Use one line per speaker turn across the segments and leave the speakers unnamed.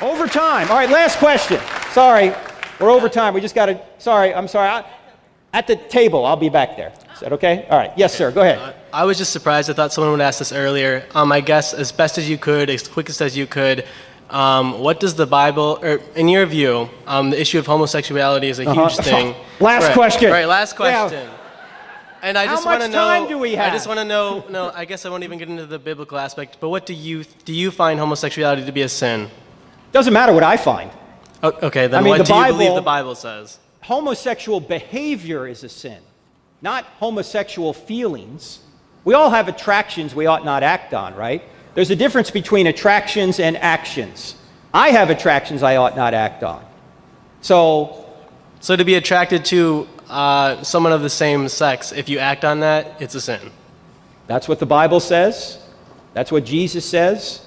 Overtime. All right, last question. Sorry, we're over time. We just got to, I'm sorry. At the table, I'll be back there. Is that okay? All right, yes, sir, go ahead.
I was just surprised. I thought someone would ask this earlier. I guess as best as you could, as quickest as you could, what does the Bible, or in your view, the issue of homosexuality is a huge thing.
Last question.
Right, last question.
Yeah.
And I just want to know.
How much time do we have?
I just want to know. No, I guess I won't even get into the biblical aspect. But what do you find homosexuality to be a sin?
Doesn't matter what I find.
Oh, okay, then what do you believe the Bible says?
Homosexual behavior is a sin, not homosexual feelings. We all have attractions we ought not act on, right? There's a difference between attractions and actions. I have attractions I ought not act on. So
to be attracted to someone of the same sex, if you act on that, it's a sin.
That's what the Bible says. That's what Jesus says.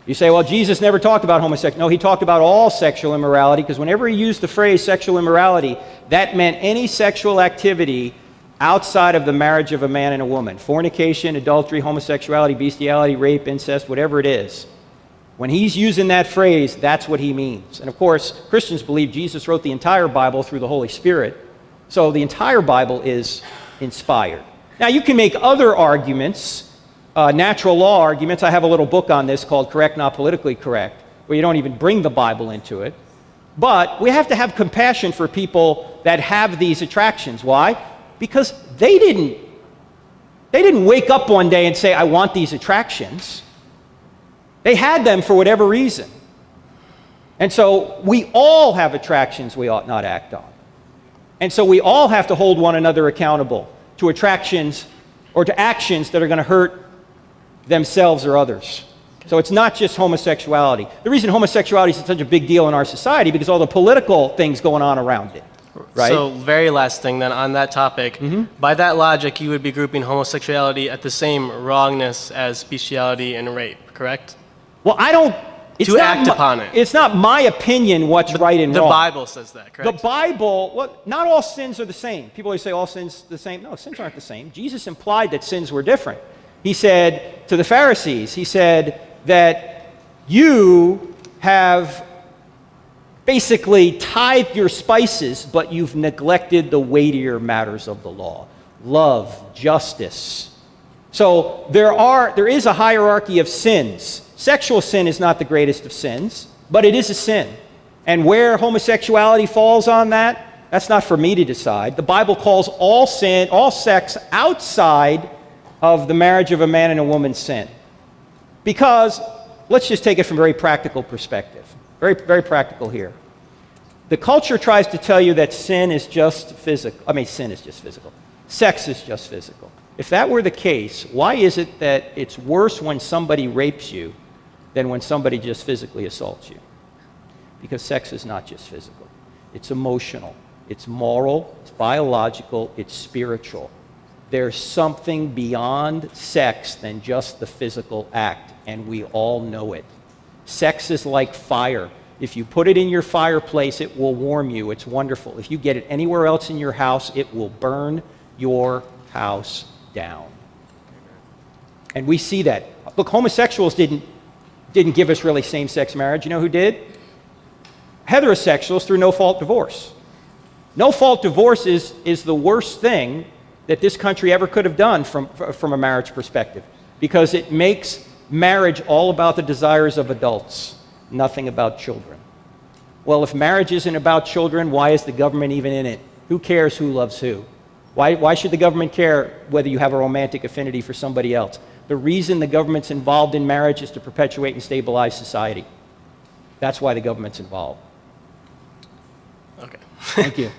You say, well, Jesus never talked about homosexuality. No, he talked about all sexual immorality, because whenever he used the phrase sexual immorality, that meant any sexual activity outside of the marriage of a man and a woman. Fornication, adultery, homosexuality, bestiality, rape, incest, whatever it is. When he's using that phrase, that's what he means. And of course, Christians believe Jesus wrote the entire Bible through the Holy Spirit. So the entire Bible is inspired. Now, you can make other arguments, natural law arguments. I have a little book on this called Correct, Not Politically Correct, where you don't even bring the Bible into it. But we have to have compassion for people that have these attractions. Why? Because they didn't wake up one day and say, I want these attractions. They had them for whatever reason. And so we all have attractions we ought not act on. And so we all have to hold one another accountable to attractions or to actions that are going to hurt themselves or others. So it's not just homosexuality. The reason homosexuality is such a big deal in our society because all the political things going on around it. Right?
So very last thing then on that topic, by that logic, you would be grouping homosexuality at the same wrongness as bestiality and rape, correct?
Well, I don't...
To act upon it.
It's not my opinion what's right and wrong.
The Bible says that, correct?
The Bible, well, not all sins are the same. People always say all sins are the same. No, sins aren't the same. Jesus implied that sins were different. He said to the Pharisees, he said that you have basically tithed your spices, but you've neglected the weightier matters of the law. Love, justice. So there is a hierarchy of sins. Sexual sin is not the greatest of sins, but it is a sin. And where homosexuality falls on that, that's not for me to decide. The Bible calls all sin, all sex outside of the marriage of a man and a woman sin. Because, let's just take it from a very practical perspective. Very, very practical here. The culture tries to tell you that sin is just physical. Sin is just physical. Sex is just physical. If that were the case, why is it that it's worse when somebody rapes you than when somebody just physically assaults you? Because sex is not just physical. It's emotional. It's moral. It's biological. It's spiritual. There's something beyond sex than just the physical act, and we all know it. Sex is like fire. If you put it in your fireplace, it will warm you. It's wonderful. If you get it anywhere else in your house, it will burn your house down. And we see that. Look, homosexuals didn't give us really same-sex marriage. You know who did? Heterosexuals through no-fault divorce. No-fault divorce is the worst thing that this country ever could have done from a marriage perspective, because it makes marriage all about the desires of adults, nothing about children. Well, if marriage isn't about children, why is the government even in it? Who cares who loves who? Why should the government care whether you have a romantic affinity for somebody else? The reason the government's involved in marriage is to perpetuate and stabilize society. That's why the government's involved.
Okay.
Thank you.